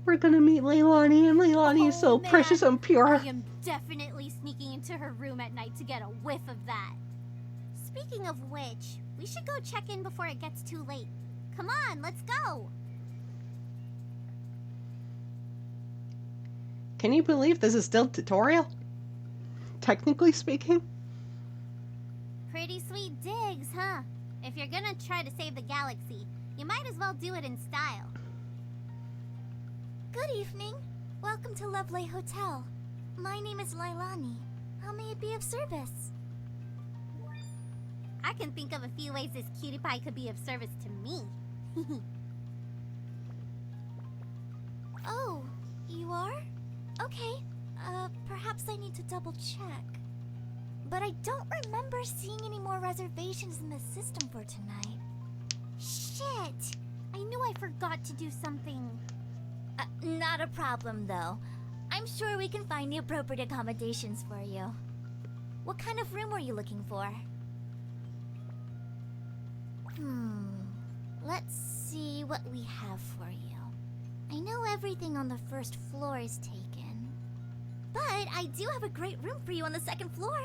A: We're gonna meet Leilani, and Leilani is so
B: man.
A: precious and pure.
B: I am definitely sneaking into her room at night to get a whiff of that. Speaking of which, we should go check in before it gets too late. Come on, let's go!
A: Can you believe this is still tutorial? Technically speaking?
B: Pretty sweet digs, huh? If you're gonna try to save the galaxy, you might as well do it in style. Good evening. Welcome to Lovely Hotel. My name is Leilani. How may it be of service? I can think of a few ways this cutie pie could be of service to me. Oh, you are? Okay. Perhaps I need to double check. But I don't remember seeing any more reservations in the system for tonight. Shit! I knew I forgot to do something. Not a problem, though. I'm sure we can find the appropriate accommodations for you. What kind of room were you looking for? Let's see what we have for you. I know everything on the first floor is taken. But I do have a great room for you on the second floor.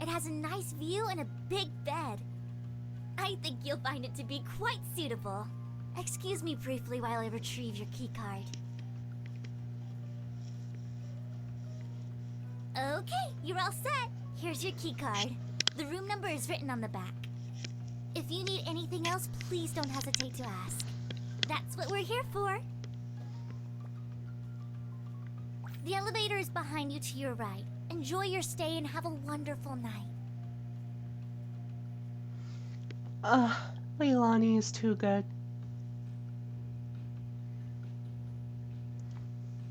B: It has a nice view and a big bed. I think you'll find it to be quite suitable. Excuse me briefly while I retrieve your keycard. Okay, you're all set. Here's your keycard. The room number is written on the back. If you need anything else, please don't hesitate to ask. That's what we're here for. The elevator is behind you to your right. Enjoy your stay and have a wonderful night.
A: Leilani is too good.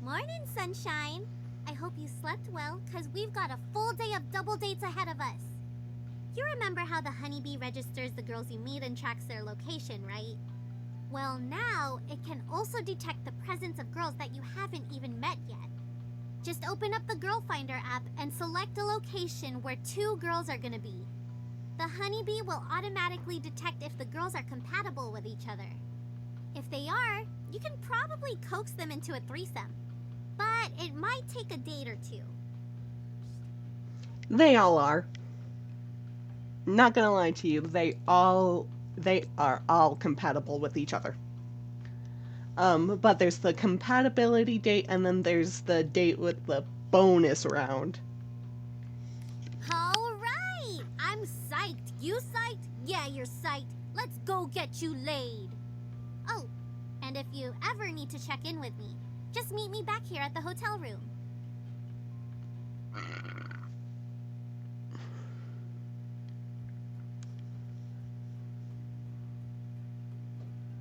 B: Morning, sunshine. I hope you slept well, because we've got a full day of double dates ahead of us. You remember how the honeybee registers the girls you meet and tracks their location, right? Well, now it can also detect the presence of girls that you haven't even met yet. Just open up the Girl Finder app and select a location where 2 girls are gonna be. The honeybee will automatically detect if the girls are compatible with each other. If they are, you can probably coax them into a threesome. But it might take a date or two.
A: They all are. Not gonna lie to you, they are all compatible with each other. But there's the compatibility date, and then there's the date with the bonus round.
B: Alright! I'm psyched. You psyched? Yeah, you're psyched. Let's go get you laid. Oh, and if you ever need to check in with me, just meet me back here at the hotel room.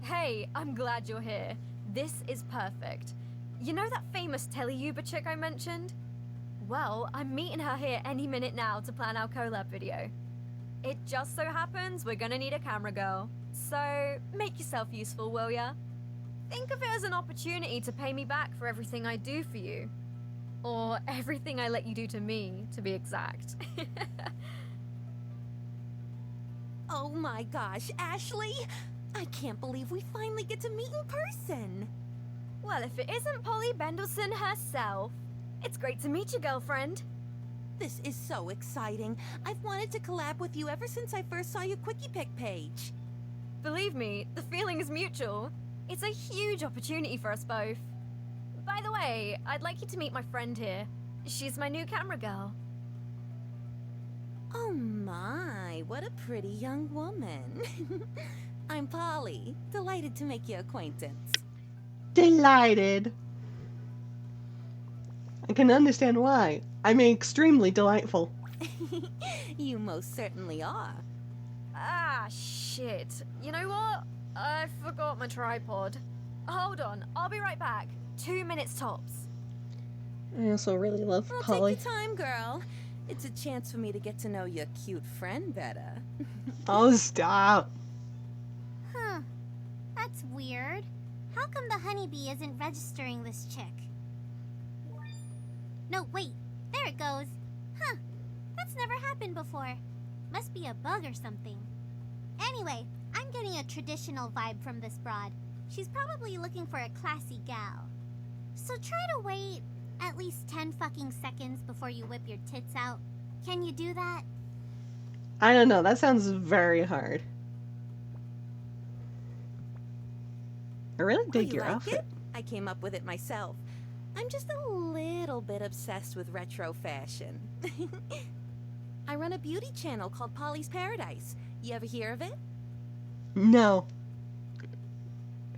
C: Hey, I'm glad you're here. This is perfect. You know that famous tele-Uber chick I mentioned? Well, I'm meeting her here any minute now to plan our collab video. It just so happens we're gonna need a camera girl. So, make yourself useful, will ya? Think of it as an opportunity to pay me back for everything I do for you. Or everything I let you do to me, to be exact.
E: Oh my gosh, Ashley! I can't believe we finally get to meet in person!
C: Well, if it isn't Polly Bendelson herself. It's great to meet you, girlfriend.
E: This is so exciting. I've wanted to collab with you ever since I first saw your Quickie Pick page.
C: Believe me, the feeling is mutual. It's a huge opportunity for us both. By the way, I'd like you to meet my friend here. She's my new camera girl.
E: Oh my, what a pretty young woman. I'm Polly. Delighted to make your acquaintance.
A: Delighted. I can understand why. I'm extremely delightful.
E: You most certainly are.
C: Ah, shit. You know what? I forgot my tripod. Hold on, I'll be right back. 2 minutes tops.
A: I also really love
E: Well,
A: Polly.
E: take your time, girl. It's a chance for me to get to know your cute friend better.
A: Oh, stop.
B: Huh. That's weird. How come the honeybee isn't registering this chick? No, wait. There it goes. Huh. That's never happened before. Must be a bug or something. Anyway, I'm getting a traditional vibe from this broad. She's probably looking for a classy gal. So try to wait at least 10 fucking seconds before you whip your tits out. Can you do that?
A: I don't know, that sounds very hard. I really dig
E: you
A: your
E: like
A: outfit.
E: it? I came up with it myself. I'm just a little bit obsessed with retro fashion. I run a beauty channel called Polly's Paradise. You ever hear of it?
A: No.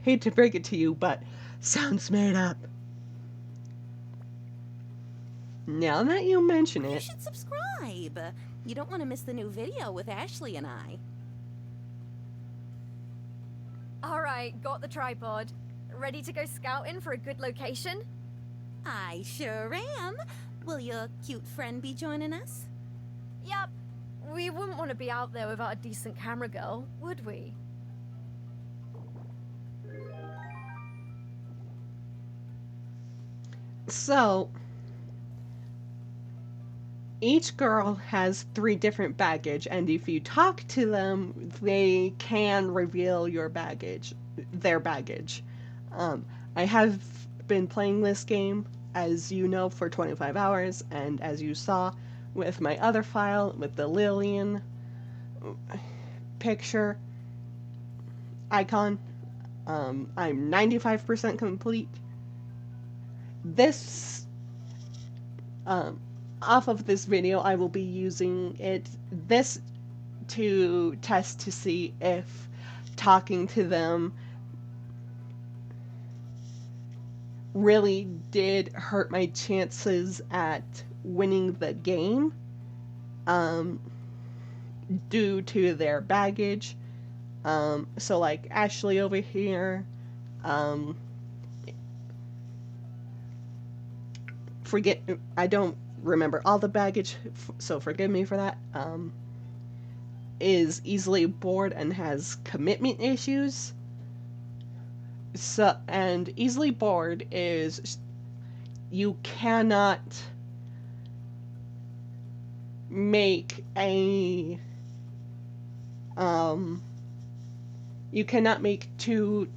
A: Hate to break it to you, but sounds made up. Now that you mention
E: You
A: it,
E: should subscribe. You don't want to miss the new video with Ashley and I.
C: Alright, got the tripod. Ready to go scouting for a good location?
E: I sure am. Will your cute friend be joining us?
C: Yep. We wouldn't want to be out there without a decent camera girl, would we?
A: so each girl has 3 different baggage, and if you talk to them, they can reveal their baggage. I have been playing this game, as you know, for 25 hours, and as you saw with my other file, with the Lillian picture icon, I'm 95% complete. This, off of this video, I will be using this to test to see if talking to them really did hurt my chances at winning the game, due to their baggage. So like Ashley over here, I don't remember all the baggage, so forgive me for that, is easily bored and has commitment issues. So, and easily bored is you cannot make a You cannot make two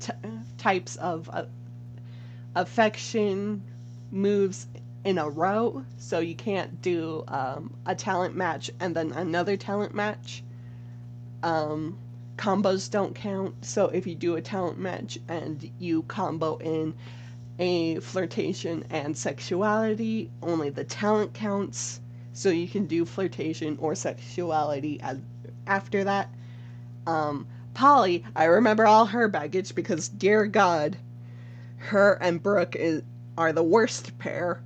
A: types of affection moves in a row, so you can't do a talent match and then another talent match. Combos don't count, so if you do a talent match and you combo in a flirtation and sexuality, only the talent counts, so you can do flirtation or sexuality after that. Polly, I remember all her baggage because, dear God, her and Brooke are the worst pair.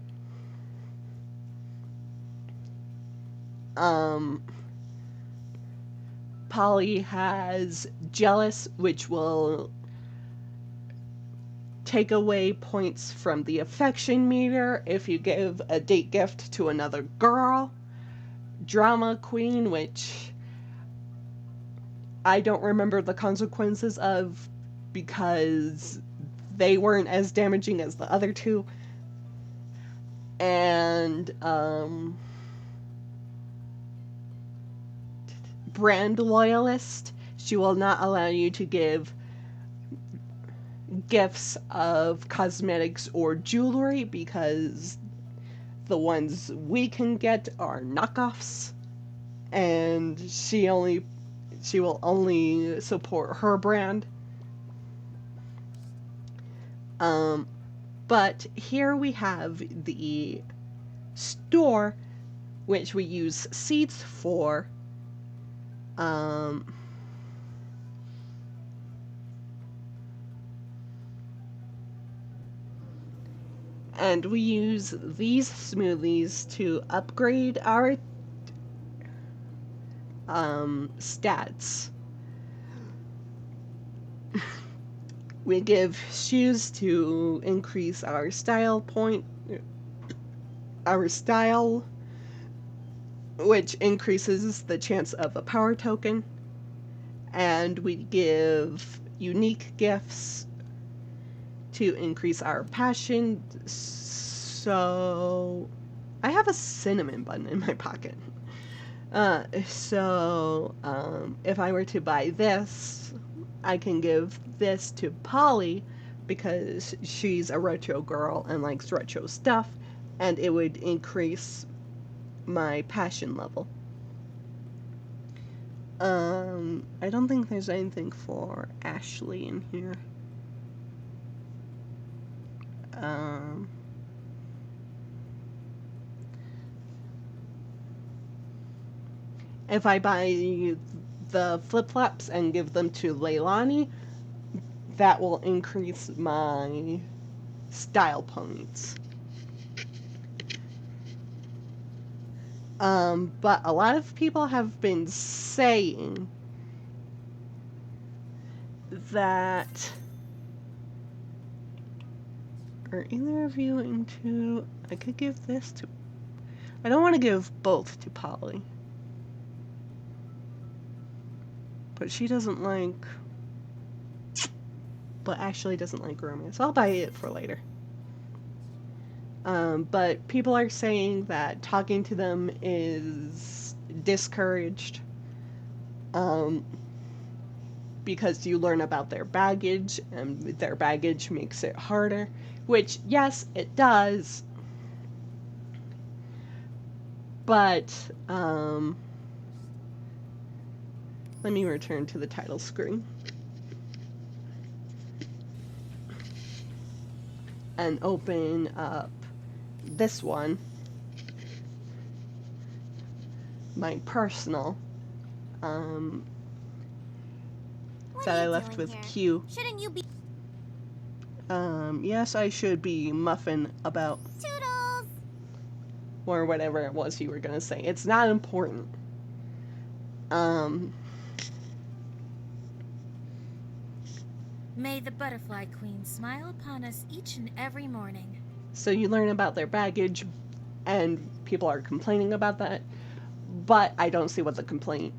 A: Polly has jealous, which will take away points from the affection meter if you give a date gift to another girl. Drama queen, which I don't remember the consequences of because they weren't as damaging as the other two. And brand loyalist, she will not allow you to give gifts of cosmetics or jewelry because the ones we can get are knockoffs, and she will only support her brand. But here we have the store, which we use seeds for. And we use these smoothies to upgrade our stats. We give shoes to increase our style, which increases the chance of a power token. And we give unique gifts to increase our passion. So I have a cinnamon bun in my pocket. If I were to buy this, I can give this to Polly because she's a retro girl and likes retro stuff, and it would increase my passion level. I don't think there's anything for Ashley in here. If I buy the flip-flops and give them to Leilani, that will increase my style points. But a lot of people have been saying that... Are either of you into... I could give this to... I don't want to give both to Polly. But she doesn't like... But Ashley doesn't like romance. I'll buy it for later. But people are saying that talking to them is discouraged. Because you learn about their baggage, and their baggage makes it harder. Which, yes, it does. But, let me return to the title screen. And open up this one. My personal. That I left with
B: here?
A: Q.
B: Shouldn't you be
A: Yes, I should be muffin about,
B: Toodles?
A: or whatever it was you were gonna say. It's not important.
D: May the Butterfly Queen smile upon us each and every morning.
A: So you learn about their baggage, and people are complaining about that, but I don't see what the complaint,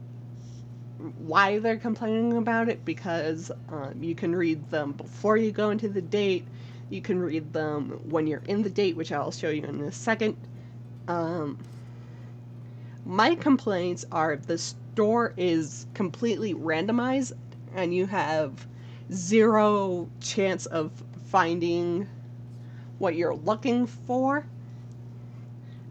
A: why they're complaining about it, because you can read them before you go into the date, you can read them when you're in the date, which I'll show you in a second. My complaints are the store is completely randomized and you have zero chance of finding what you're looking for.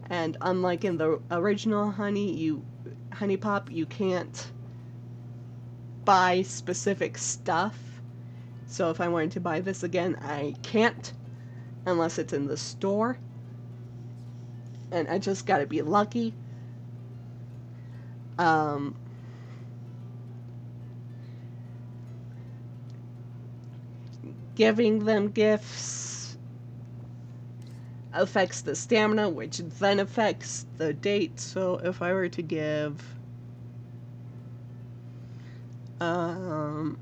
A: And unlike in the original Huniepop, you can't buy specific stuff. So if I wanted to buy this again, I can't unless it's in the store. And I just gotta be lucky. Giving them gifts affects the stamina, which then affects the date. So if I were to give some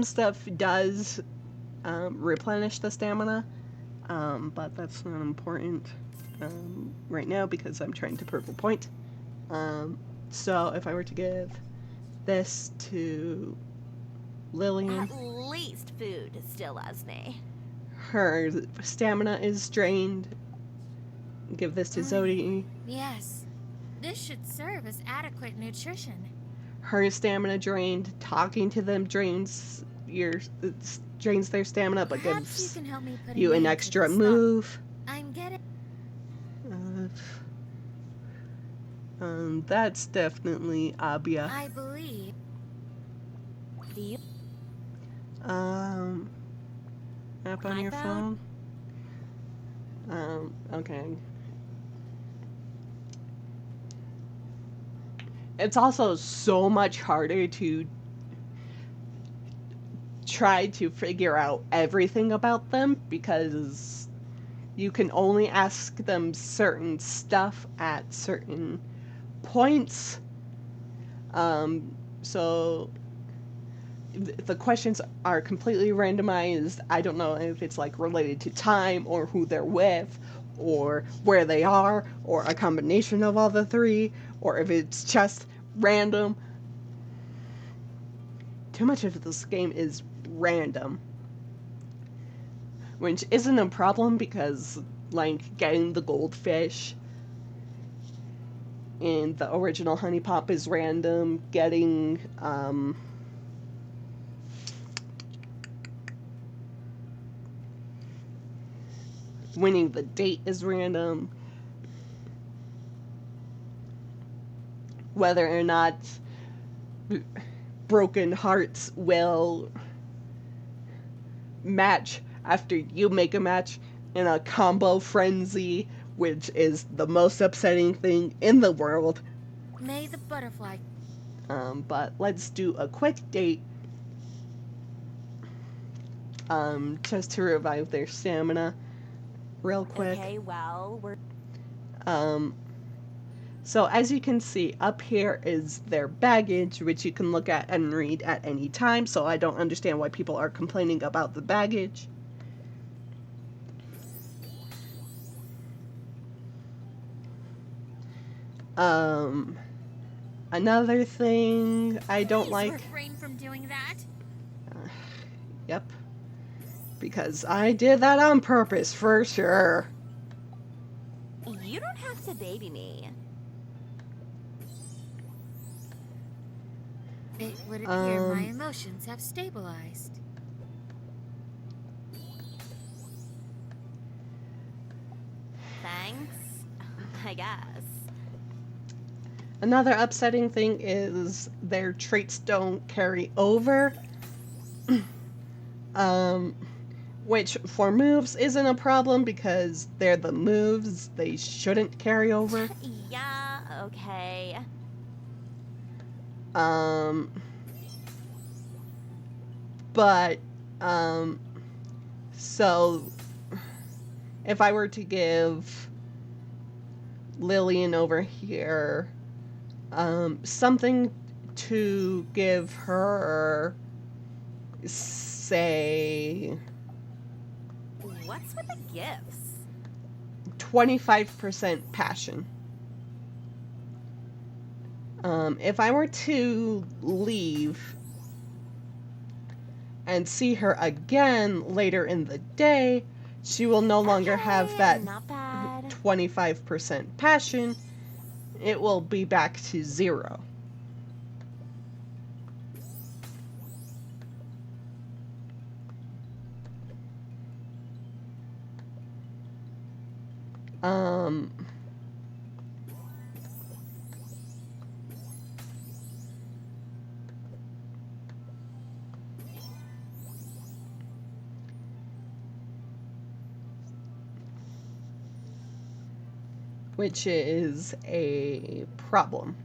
A: stuff does replenish the stamina, but that's not important right now because I'm trying to prove a point. So if I were to give this to Lillian,
E: At least food still loves me.
A: her stamina is drained. Give this to Zodi.
D: Yes. This should serve as adequate nutrition.
A: Her stamina drained. Talking to them drains their stamina, but
D: Perhaps
A: gives
D: you can help me put
A: you an
D: name to
A: extra
D: this
A: move.
D: I'm getting.
A: That's definitely Abia.
D: I believe.
E: Do you?
A: App on
E: My
A: your phone.
E: phone?
A: Okay. It's also so much harder to try to figure out everything about them because you can only ask them certain stuff at certain points. So the questions are completely randomized. I don't know if it's like related to time or who they're with or where they are or a combination of all the three or if it's just random. Too much of this game is random, which isn't a problem because like getting the goldfish in the original Huniepop is random. Getting winning the date is random. Whether or not broken hearts will match after you make a match in a combo frenzy, which is the most upsetting thing in the world.
D: May the butterfly.
A: But let's do a quick date. Just to revive their stamina real quick.
E: Okay, well, we're.
A: So as you can see, up here is their baggage, which you can look at and read at any time. So I don't understand why people are complaining about the baggage. Another thing I don't like.
D: Refrain from doing that.
A: Yep. Because I did that on purpose, for sure.
E: You don't have to baby me.
D: It would appear my emotions have stabilized.
E: Thanks, I guess.
A: Another upsetting thing is their traits don't carry over. Which for moves isn't a problem because they're the moves, they shouldn't carry over.
E: Yeah, okay.
A: But so if I were to give Lillian over here something to give her, say,
E: What's with the gifts?
A: 25% passion. If I were to leave and see her again later in the day, she will no longer have that
E: Not bad.
A: 25% passion. It will be back to 0. Um, which is a problem.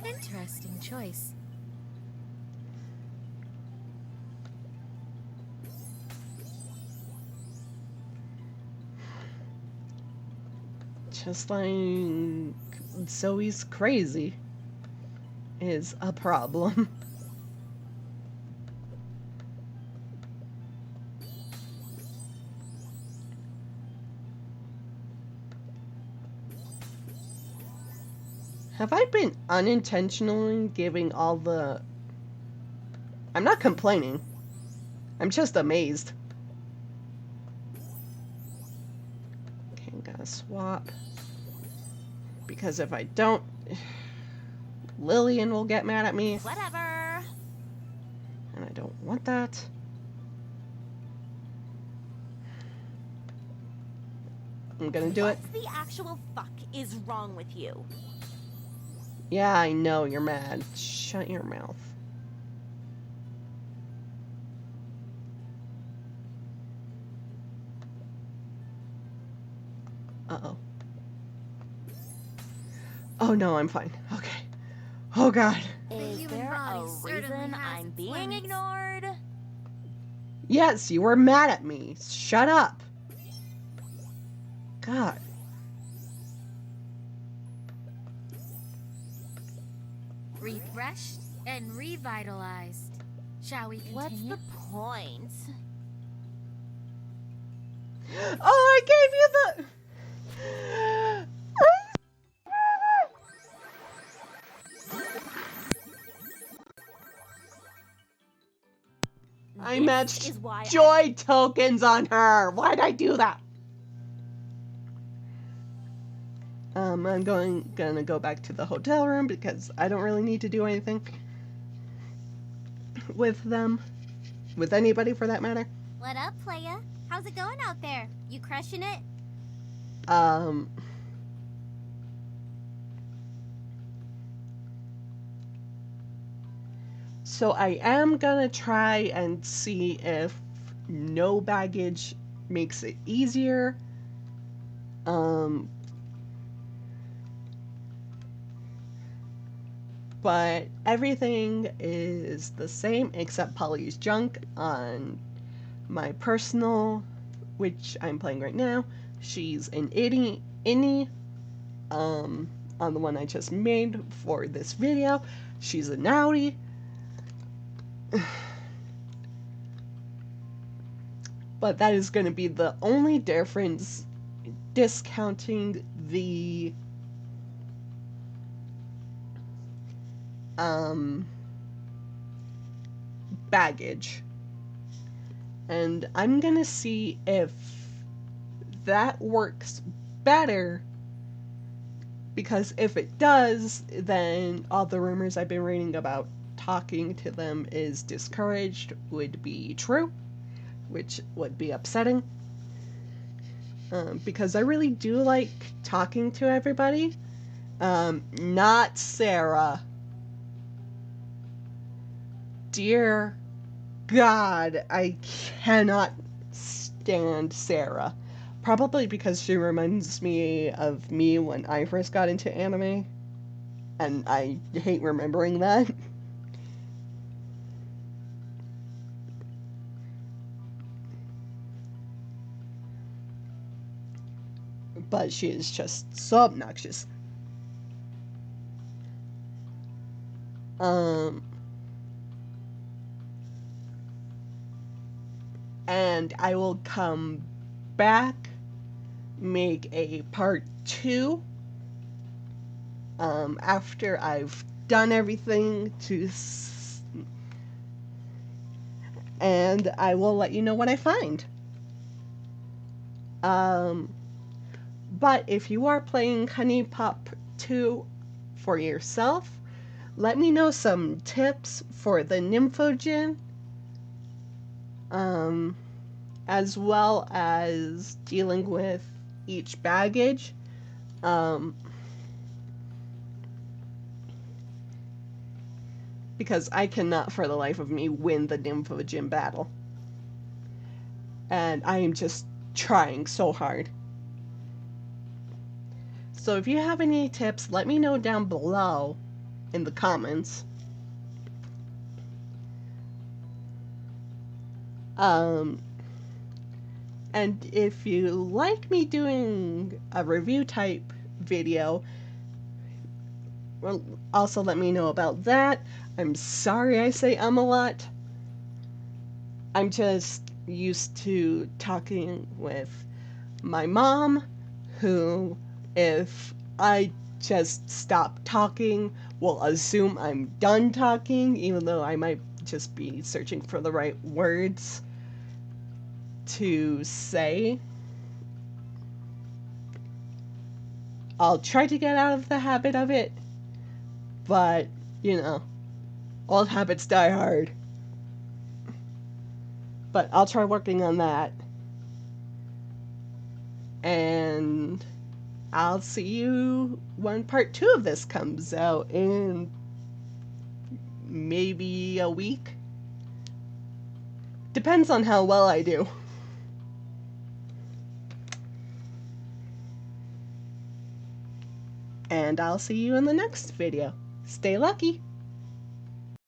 D: Interesting choice.
A: Just like Zoe's crazy is a problem. Have I been unintentionally giving all the... I'm not complaining. I'm just amazed. Okay, gotta swap. Because if I don't, Lillian will get mad at me.
E: Whatever.
A: And I don't want that. I'm gonna do it.
E: What the actual fuck is wrong with you?
A: Yeah, I know, you're mad. Shut your mouth. Uh-oh. Oh no, I'm fine. Okay. Oh god.
B: The
E: Is
B: human
E: there a
B: body certainly
E: reason
B: has
E: I'm
B: its
E: being
B: limits.
E: ignored?
A: Yes, you were mad at me. Shut up. God.
D: Refreshed and revitalized. Shall we continue?
E: What's the point?
A: Oh, I gave you the... I
E: This
A: matched
E: is why
A: joy tokens on her. Why'd I do that? I'm gonna go back to the hotel room because I don't really need to do anything with them, with anybody for that matter.
B: What up, playa? How's it going out there? You crushing it?
A: So I am gonna try and see if no baggage makes it easier. But everything is the same except Polly's junk on my personal, which I'm playing right now. She's an innie, on the one I just made for this video. She's a naughty. But that is going to be the only difference, discounting the baggage. And I'm going to see if that works better, because if it does, then all the rumors I've been reading about talking to them is discouraged would be true, which would be upsetting. Because I really do like talking to everybody. Not Sarah. Dear God, I cannot stand Sarah. Probably because she reminds me of me when I first got into anime. And I hate remembering that. But she is just so obnoxious. And I will come back, make a part 2, after I've done everything and I will let you know what I find. But if you are playing Huniepop 2 for yourself, let me know some tips for the Nymphogen. as well as dealing with each baggage. Because I cannot for the life of me win the Nympho Gym battle. And I am just trying so hard. So if you have any tips, let me know down below in the comments. And if you like me doing a review type video, well, also let me know about that. I'm sorry I say a lot. I'm just used to talking with my mom, who, if I just stop talking, will assume I'm done talking, even though I might just be searching for the right words to say. I'll try to get out of the habit of it, but, you know, old habits die hard. But I'll try working on that. And I'll see you when part 2 of this comes out in maybe a week. Depends on how well I do. And I'll see you in the next video. Stay lucky!